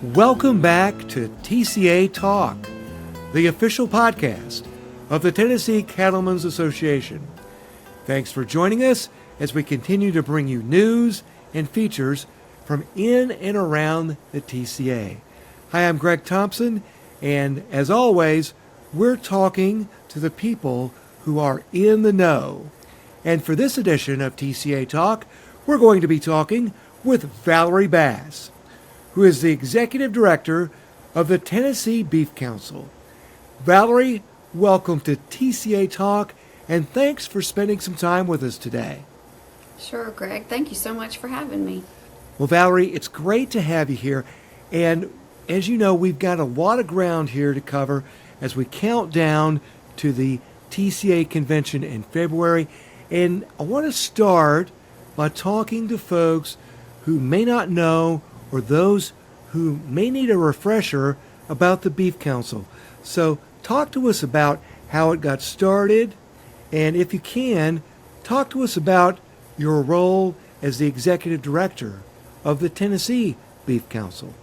Welcome back to TCA Talk, the official podcast of the Tennessee Cattlemen's Association. Thanks for joining us as we continue to bring you news and features from in and around the TCA. Hi, I'm Greg Thompson, and as always, we're talking to the people who are in the know. And for this edition of TCA Talk, we're going to be talking with Valerie Bass, who is the Executive Director of the Tennessee Beef Council. Valerie, welcome to TCA Talk, and thanks for spending some time with us today. Sure, Greg. Thank you so much for having me. Well, Valerie, it's great to have you here, and as you know, we've got a lot of ground here to cover as we count down to the TCA Convention in February, and I want to start by talking to folks who may not know or those who may need a refresher about the Beef Council. So talk to us about how it got started, and if you can, talk to us about your role as the Executive Director of the Tennessee Beef Council.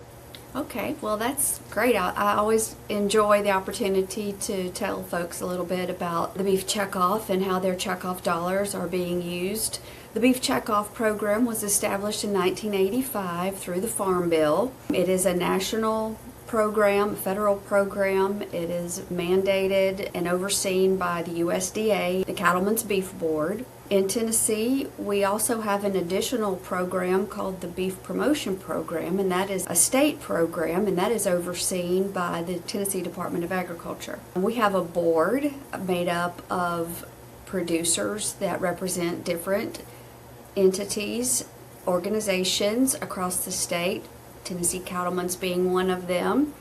Okay, well that's great. I always enjoy the opportunity to tell folks a little bit about the Beef Checkoff and how their checkoff dollars are being used. The Beef Checkoff Program was established in 1985 through the Farm Bill. It is a national program, a federal program. It is mandated and overseen by the USDA, the Cattlemen's Beef Board. In Tennessee, we also have an additional program called the Beef Promotion Program, and that is a state program, and that is overseen by the Tennessee Department of Agriculture. We have a board made up of producers that represent different entities, organizations across the state, Tennessee Cattlemen's being one of them.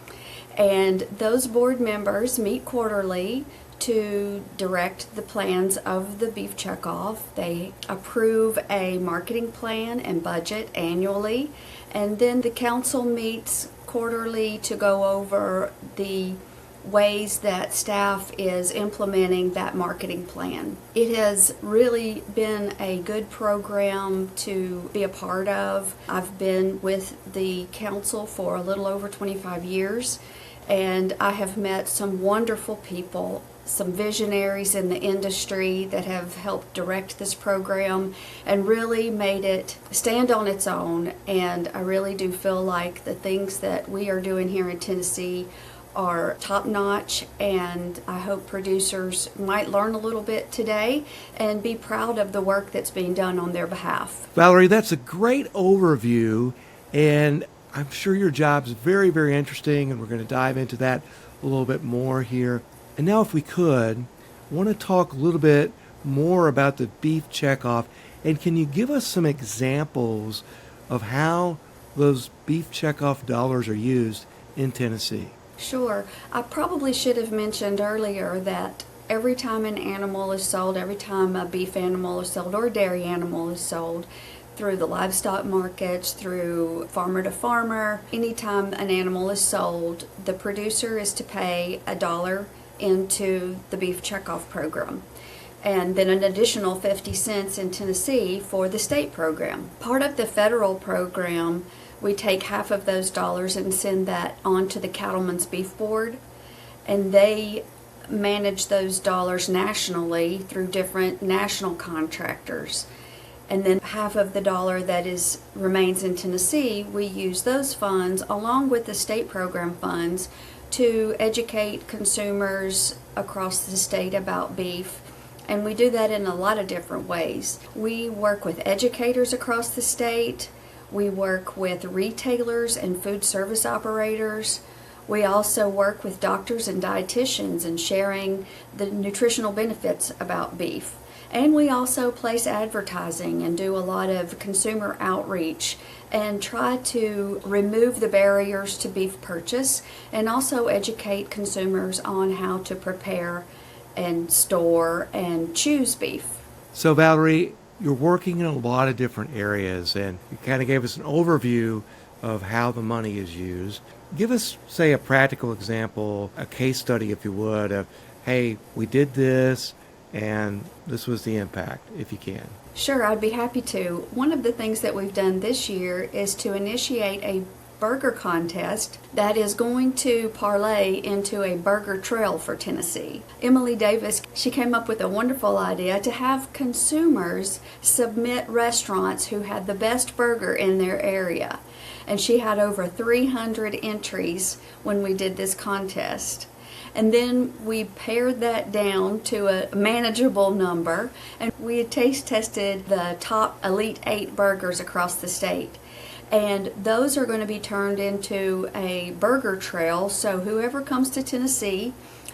And those board members meet quarterly to direct the plans of the Beef Checkoff. They approve a marketing plan and budget annually, and then the council meets quarterly to go over the ways that staff is implementing that marketing plan. It has really been a good program to be a part of. I've been with the council for a little over 25 years, and I have met some wonderful people, some visionaries in the industry that have helped direct this program and really made it stand on its own. And I really do feel like the things that we are doing here in Tennessee are top-notch, and I hope producers might learn a little bit today and be proud of the work that's being done on their behalf. Valerie, that's a great overview, and I'm sure your job's very, very interesting, and we're going to dive into that a little bit more here. And now if we could, I want to talk a little bit more about the Beef Checkoff, and can you give us some examples of how those Beef Checkoff dollars are used in Tennessee? Sure. I probably should have mentioned earlier that every time an animal is sold, every time a beef animal is sold or a dairy animal is sold, through the livestock markets, through farmer to farmer, anytime an animal is sold, the producer is to pay $1 into the Beef Checkoff Program, and then an additional 50 cents in Tennessee for the state program. Part of the federal program, we take half of those dollars and send that on to the Cattlemen's Beef Board, and they manage those dollars nationally through different national contractors. And then half of the dollar that remains in Tennessee, we use those funds along with the state program funds to educate consumers across the state about beef. And we do that in a lot of different ways. We work with educators across the state. We work with retailers and food service operators. We also work with doctors and dietitians in sharing the nutritional benefits about beef. And we also place advertising and do a lot of consumer outreach and try to remove the barriers to beef purchase and also educate consumers on how to prepare and store and choose beef. So Valerie, you're working in a lot of different areas, and you kind of gave us an overview of how the money is used. Give us, say, a practical example, a case study, if you would, of, hey, we did this, and this was the impact, if you can. Sure, I'd be happy to. One of the things that we've done this year is to initiate a burger contest that is going to parlay into a burger trail for Tennessee. Emily Davis, she came up with a wonderful idea to have consumers submit restaurants who had the best burger in their area. And she had over 300 entries when we did this contest. And then we pared that down to a manageable number, and we had taste tested the top Elite 8 burgers across the state. And those are going to be turned into a burger trail, so whoever comes to Tennessee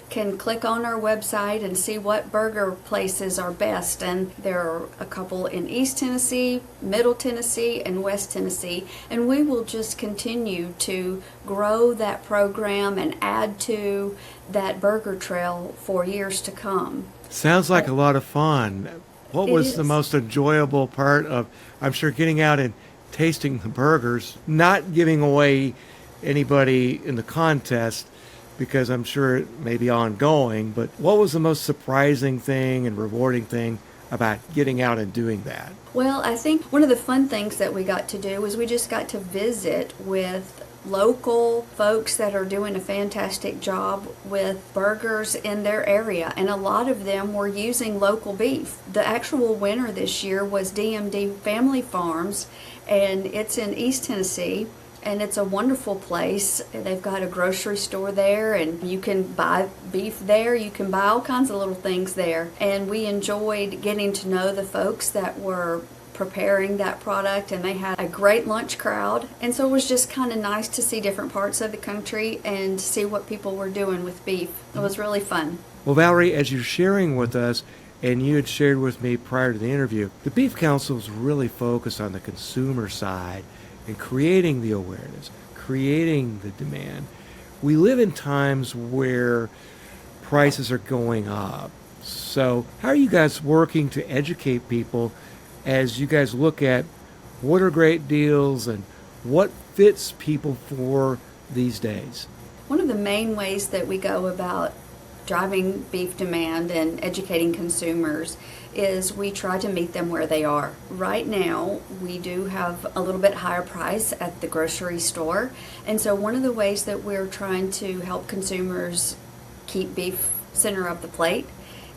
can click on our website and see what burger places are best. And there are a couple in East Tennessee, Middle Tennessee, and West Tennessee. And we will just continue to grow that program and add to that burger trail for years to come. Sounds like a lot of fun. What was the is. most enjoyable part of, I'm sure, getting out and tasting the burgers, not giving away anybody in the contest, because I'm sure it may be ongoing, but what was the most surprising thing and rewarding thing about getting out and doing that? Well, I think one of the fun things that we got to do was we just got to visit with local folks that are doing a fantastic job with burgers in their area, and a lot of them were using local beef. The actual winner this year was DMD Family Farms, and it's in East Tennessee. And it's a wonderful place. They've got a grocery store there, and you can buy beef there. You can buy all kinds of little things there. And we enjoyed getting to know the folks that were preparing that product, and they had a great lunch crowd. And so it was just kind of nice to see different parts of the country and see what people were doing with beef. It was really fun. Well, Valerie, as you're sharing with us, and you had shared with me prior to the interview, the Beef Council is really focused on the consumer side and creating the awareness, creating the demand. We live in times where prices are going up. So how are you guys working to educate people as you guys look at what are great deals and what fits people for these days? One of the main ways that we go about driving beef demand and educating consumers is we try to meet them where they are. Right now, we do have a little bit higher price at the grocery store, and so one of the ways that we're trying to help consumers keep beef center of the plate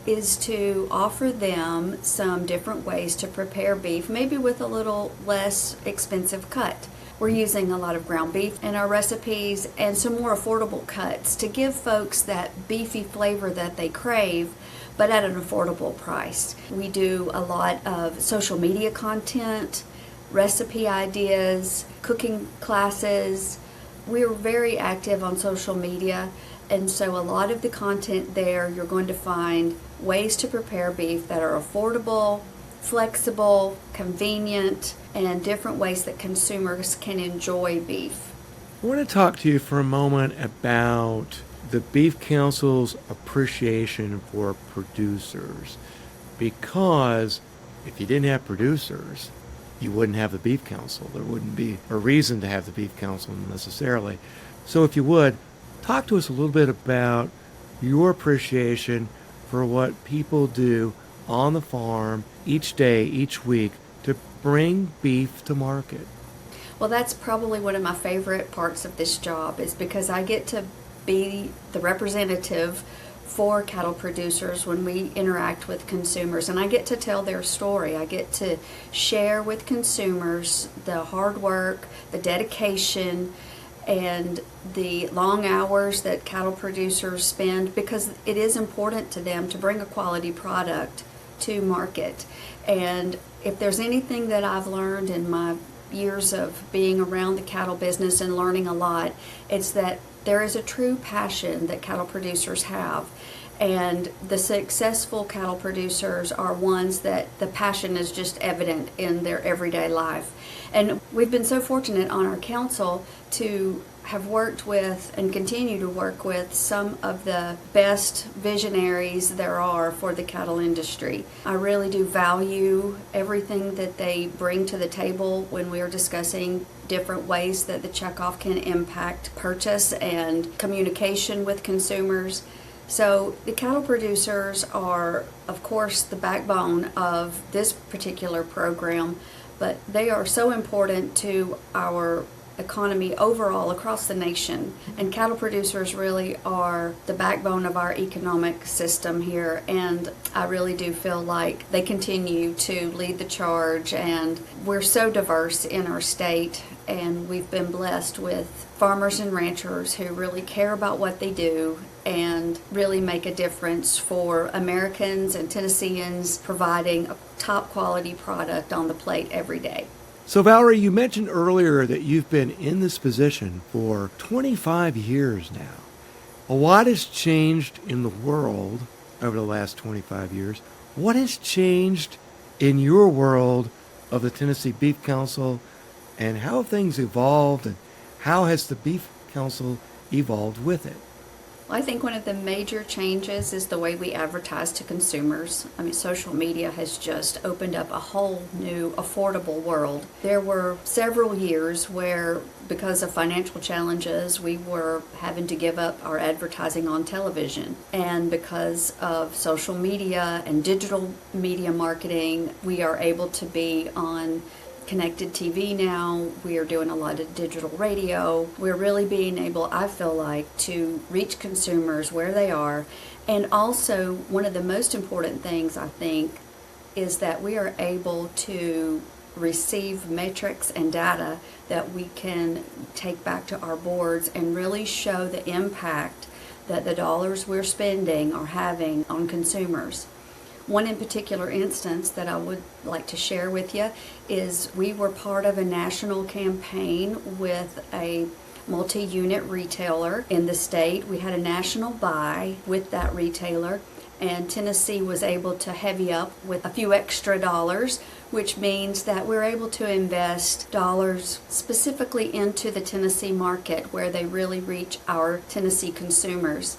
is to offer them some different ways to prepare beef, maybe with a little less expensive cut. We're using a lot of ground beef in our recipes and some more affordable cuts to give folks that beefy flavor that they crave, but at an affordable price. We do a lot of social media content, recipe ideas, cooking classes. We're very active on social media, and so a lot of the content there, you're going to find ways to prepare beef that are affordable, flexible, convenient, and different ways that consumers can enjoy beef. I want to talk to you for a moment about the Beef Council's appreciation for producers, because if you didn't have producers, you wouldn't have the Beef Council. There wouldn't be a reason to have the Beef Council necessarily. So if you would, talk to us a little bit about your appreciation for what people do on the farm each day, each week, to bring beef to market. Well, that's probably one of my favorite parts of this job, is because I get to be the representative for cattle producers when we interact with consumers, and I get to tell their story. I get to share with consumers the hard work, the dedication, and the long hours that cattle producers spend, because it is important to them to bring a quality product to market. And if there's anything that I've learned in my years of being around the cattle business and learning a lot, it's that there is a true passion that cattle producers have. And the successful cattle producers are ones that the passion is just evident in their everyday life. And we've been so fortunate on our council to have worked with and continue to work with some of the best visionaries there are for the cattle industry. I really do value everything that they bring to the table when we are discussing different ways that the checkoff can impact purchase and communication with consumers. So the cattle producers are, of course, the backbone of this particular program, but they are so important to our economy overall across the nation. And cattle producers really are the backbone of our economic system here, and I really do feel like they continue to lead the charge, and we're so diverse in our state, and we've been blessed with farmers and ranchers who really care about what they do and really make a difference for Americans and Tennesseans, providing a top quality product on the plate every day. So Valerie, you mentioned earlier that you've been in this position for 25 years now. A lot has changed in the world over the last 25 years. What has changed in your world of the Tennessee Beef Council, and how have things evolved, and how has the Beef Council evolved with it? Well, I think one of the major changes is the way we advertise to consumers. I mean, social media has just opened up a whole new affordable world. There were several years where, because of financial challenges, we were having to give up our advertising on television. And because of social media and digital media marketing, we are able to be on connected TV now. We are doing a lot of digital radio. We're really being able, I feel like, to reach consumers where they are. And also, one of the most important things, I think, is that we are able to receive metrics and data that we can take back to our boards and really show the impact that the dollars we're spending are having on consumers. One in particular instance that I would like to share with you is we were part of a national campaign with a multi-unit retailer in the state. We had a national buy with that retailer, and Tennessee was able to heavy up with a few extra dollars, which means that we're able to invest dollars specifically into the Tennessee market where they really reach our Tennessee consumers.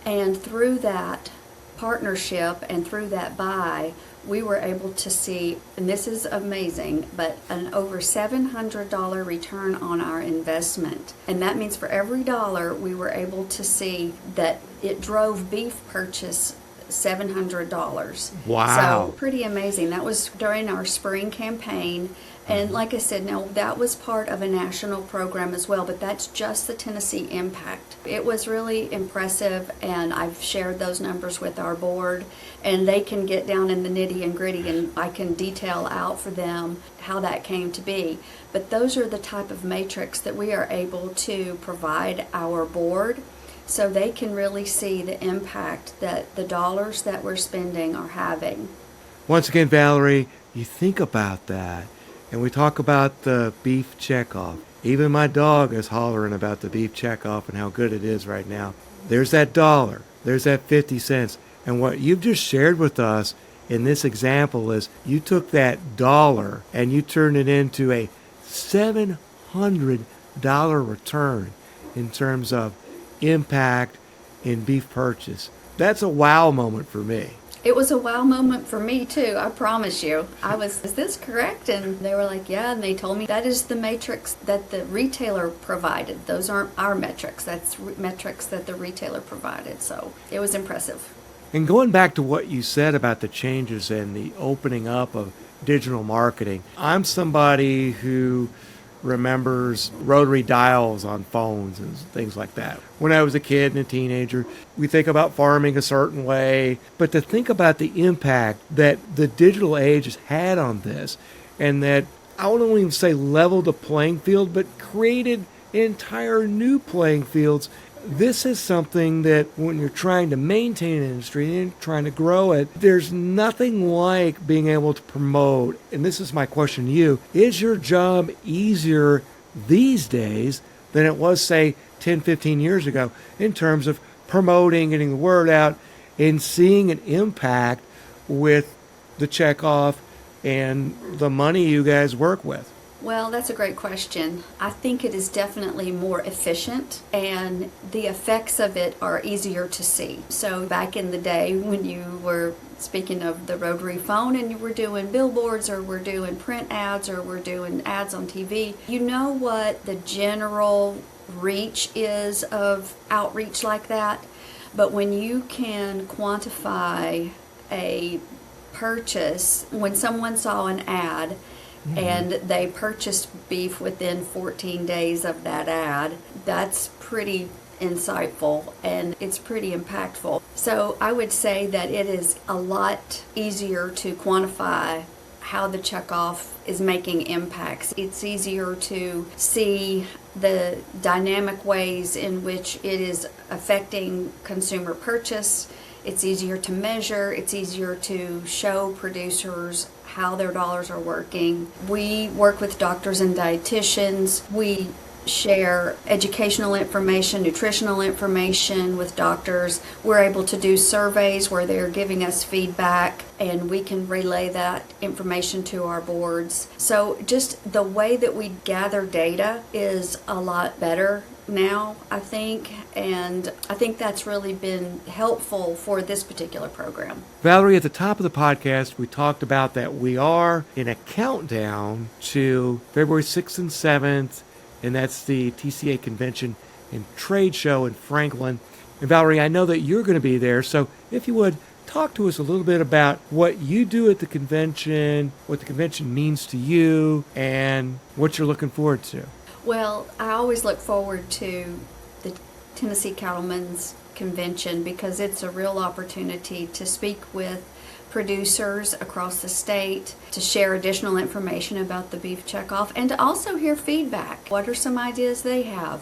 And through that partnership and through that buy, we were able to see, and this is amazing, but an over $700 return on our investment. And that means for every dollar we were able to see that it drove beef purchase $700. Wow. So pretty amazing. That was during our spring campaign. And like I said, now that was part of a national program as well, but that's just the Tennessee impact. It was really impressive, and I've shared those numbers with our board, and they can get down in the nitty and gritty, and I can detail out for them how that came to be. But those are the type of matrix that we are able to provide our board, so they can really see the impact that the dollars that we're spending are having. Once again, Valerie, you think about that, and we talk about the Beef Checkoff. Even my dog is hollering about the Beef Checkoff and how good it is right now. There's that dollar. There's that 50 cents. And what you've just shared with us in this example is you took that dollar and you turned it into a $700 return in terms of impact in beef purchase. That's a wow moment for me. It was a wow moment for me too, I promise you. I was, is this correct? And they were like, yeah, and they told me that is the matrix that the retailer provided. Those aren't our metrics, that's metrics that the retailer provided. So it was impressive. And going back to what you said about the changes and the opening up of digital marketing, I'm somebody who remembers rotary dials on phones and things like that. When I was a kid and a teenager, we think about farming a certain way, but to think about the impact that the digital age has had on this, and that I won't even say leveled the playing field, but created entire new playing fields. This is something that when you're trying to maintain an industry and trying to grow it, there's nothing like being able to promote. And this is my question to you. Is your job easier these days than it was, say, 10, 15 years ago in terms of promoting, getting the word out, and seeing an impact with the checkoff and the money you guys work with? Well, that's a great question. I think it is definitely more efficient, and the effects of it are easier to see. So back in the day when you were speaking of the rotary phone and you were doing billboards, or we're doing print ads, or we're doing ads on TV, you know what the general reach is of outreach like that. But when you can quantify a purchase, when someone saw an ad and they purchased beef within 14 days of that ad. That's pretty insightful and it's pretty impactful. So I would say that it is a lot easier to quantify how the checkoff is making impacts. It's easier to see the dynamic ways in which it is affecting consumer purchase. It's easier to measure. It's easier to show producers how their dollars are working. We work with doctors and dietitians. We share educational information, nutritional information with doctors. We're able to do surveys where they're giving us feedback and we can relay that information to our boards. So just the way that we gather data is a lot better now, I think, and I think that's really been helpful for this particular program. Valerie, at the top of the podcast, we talked about that we are in a countdown to February 6th and 7th, and that's the TCA Convention and Trade Show in Franklin. And Valerie, I know that you're going to be there, so if you would, talk to us a little bit about what you do at the convention, what the convention means to you, and what you're looking forward to. Well, I always look forward to the Tennessee Cattlemen's Convention because it's a real opportunity to speak with producers across the state, to share additional information about the Beef Checkoff, and to also hear feedback. What are some ideas they have?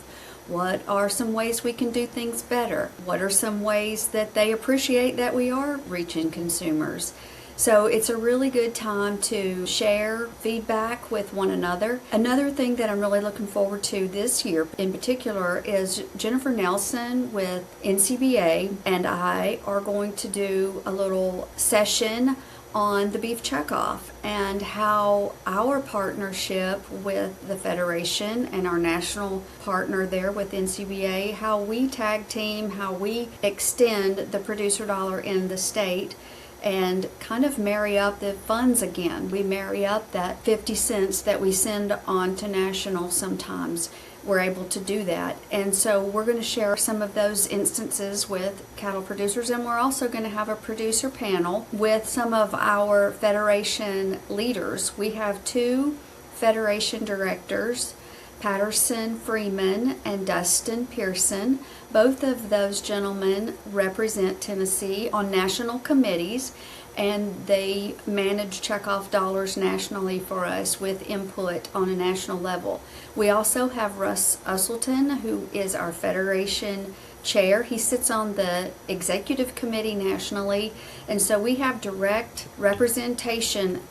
What are some ways we can do things better? What are some ways that they appreciate that we are reaching consumers? So it's a really good time to share feedback with one another. Another thing that I'm really looking forward to this year in particular is Jennifer Nelson with NCBA and I are going to do a little session on the Beef Checkoff and how our partnership with the Federation and our national partner there with NCBA, how we tag team, how we extend the producer dollar in the state and kind of marry up the funds again. We marry up that 50 cents that we send on to national sometimes. We're able to do that. And so we're going to share some of those instances with cattle producers, and we're also going to have a producer panel with some of our Federation leaders. We have 2 Federation directors, Patterson Freeman and Dustin Pearson. Both of those gentlemen represent Tennessee on national committees, and they manage checkoff dollars nationally for us with input on a national level. We also have Russ Usselton, who is our Federation chair. He sits on the executive committee nationally, and so we have direct representation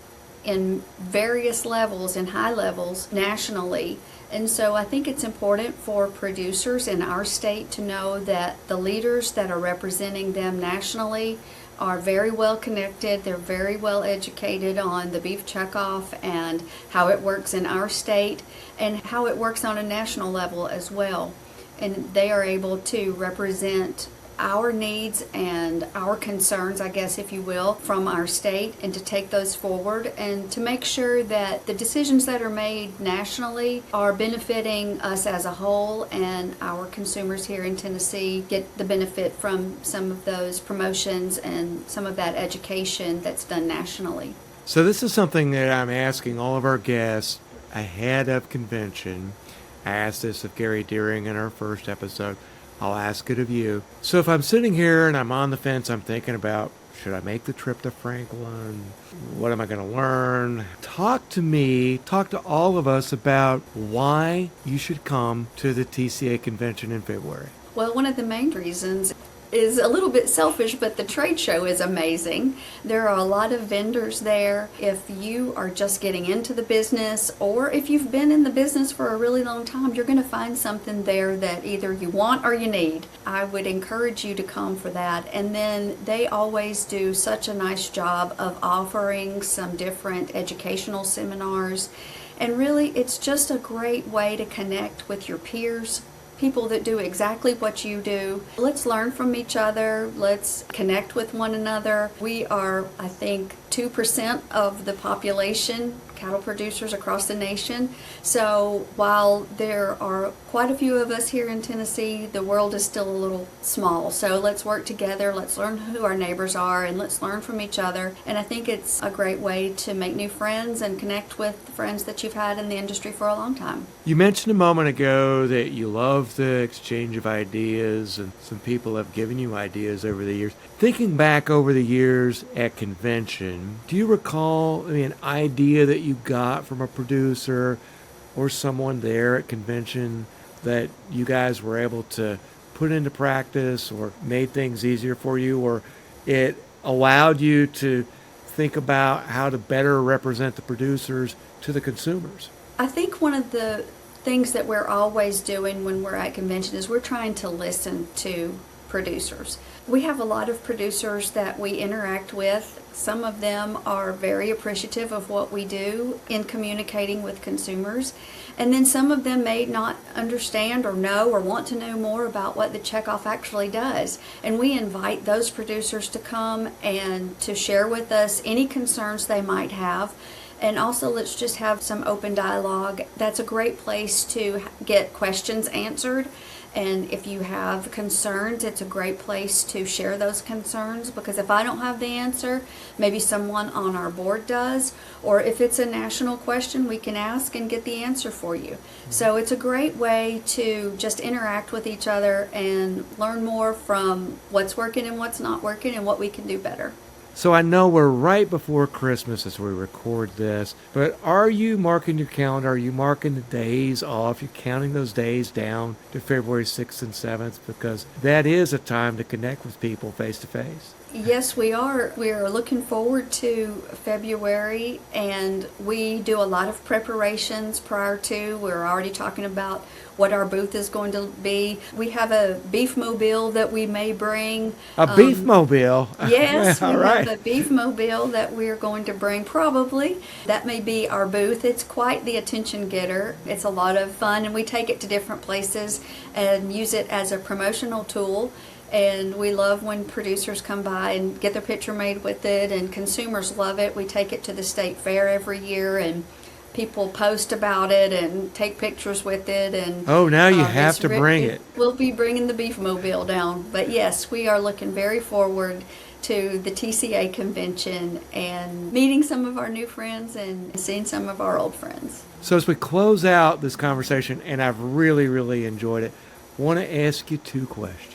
in various levels and high levels nationally. And so I think it's important for producers in our state to know that the leaders that are representing them nationally are very well connected. They're very well educated on the Beef Checkoff and how it works in our state and how it works on a national level as well. And they are able to represent our needs and our concerns, I guess, if you will, from our state, and to take those forward and to make sure that the decisions that are made nationally are benefiting us as a whole, and our consumers here in Tennessee get the benefit from some of those promotions and some of that education that's done nationally. So this is something that I'm asking all of our guests ahead of convention. I asked this of Gary Deering in our first episode. I'll ask it of you. So if I'm sitting here and I'm on the fence, I'm thinking about, should I make the trip to Franklin? What am I going to learn? Talk to all of us about why you should come to the TCA convention in February. Well, one of the main reasons is a little bit selfish, but the trade show is amazing. There are a lot of vendors there. If you are just getting into the business, or if you've been in the business for a really long time, you're going to find something there that either you want or you need. I would encourage you to come for that. And then they always do such a nice job of offering some different educational seminars. And really, it's just a great way to connect with your peers, people that do exactly what you do. Let's learn from each other. Let's connect with one another. We are, I think, 2% of the population cattle producers across the nation. So while there are quite a few of us here in Tennessee, the world is still a little small. So let's work together, let's learn who our neighbors are, and let's learn from each other. And I think it's a great way to make new friends and connect with friends that you've had in the industry for a long time. You mentioned a moment ago that you love the exchange of ideas, and some people have given you ideas over the years. Thinking back over the years at convention, do you recall an idea that you got from a producer or someone there at convention that you guys were able to put into practice or made things easier for you, or it allowed you to think about how to better represent the producers to the consumers? I think one of the things that we're always doing when we're at convention is we're trying to listen to producers. We have a lot of producers that we interact with. Some of them are very appreciative of what we do in communicating with consumers. And then some of them may not understand or know or want to know more about what the checkoff actually does. And we invite those producers to come and to share with us any concerns they might have. And also, let's just have some open dialogue. That's a great place to get questions answered. And if you have concerns, it's a great place to share those concerns, because if I don't have the answer, maybe someone on our board does. Or if it's a national question, we can ask and get the answer for you. So it's a great way to just interact with each other and learn more from what's working and what's not working and what we can do better. So I know we're right before Christmas as we record this, but are you marking your calendar? Are you marking the days off? You're counting those days down to February 6th and 7th, because that is a time to connect with people face to face. Yes, we are. We are looking forward to February, and we do a lot of preparations prior to. We're already talking about what our booth is going to be. We have a beef mobile that we may bring. A beef mobile? Yes, All we right. have a beef mobile that we're going to bring probably. That may be our booth. It's quite the attention getter. It's a lot of fun, and we take it to different places and use it as a promotional tool. And we love when producers come by and get their picture made with it, and consumers love it. We take it to the state fair every year, and people post about it and take pictures with it. And Oh, now you have to bring it. We'll be bringing the beef mobile down. But yes, we are looking very forward to the TCA convention and meeting some of our new friends and seeing some of our old friends. So as we close out this conversation, and I've really, really enjoyed it, I want to ask you two questions.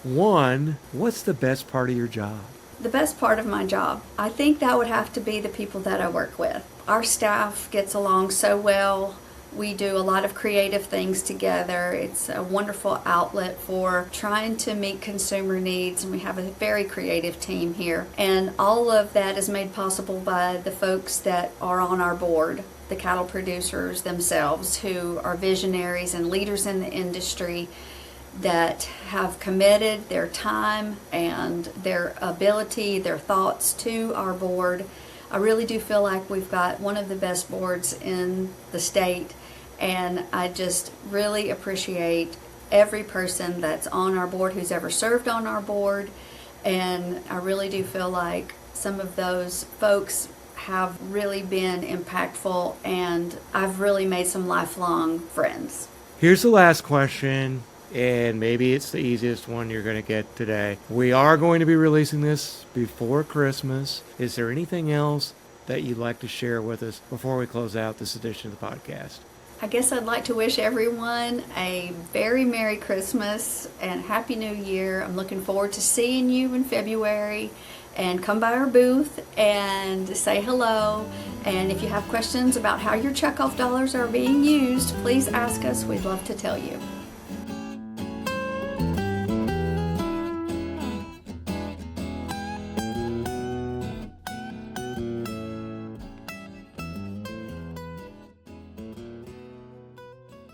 One, what's the best part of your job? The best part of my job, I think that would have to be the people that I work with. Our staff gets along so well. We do a lot of creative things together. It's a wonderful outlet for trying to meet consumer needs, and we have a very creative team here. And all of that is made possible by the folks that are on our board, the cattle producers themselves, who are visionaries and leaders in the industry that have committed their time and their ability, their thoughts to our board. I really do feel like we've got one of the best boards in the state, and I just really appreciate every person that's on our board who's ever served on our board, and I really do feel like some of those folks have really been impactful, and I've really made some lifelong friends. Here's the last question, and maybe it's the easiest one you're going to get today. We are going to be releasing this before Christmas. Is there anything else that you'd like to share with us before we close out this edition of the podcast? I guess I'd like to wish everyone a very Merry Christmas and Happy New Year. I'm looking forward to seeing you in February, and come by our booth and say hello. And if you have questions about how your checkoff dollars are being used, please ask us. We'd love to tell you.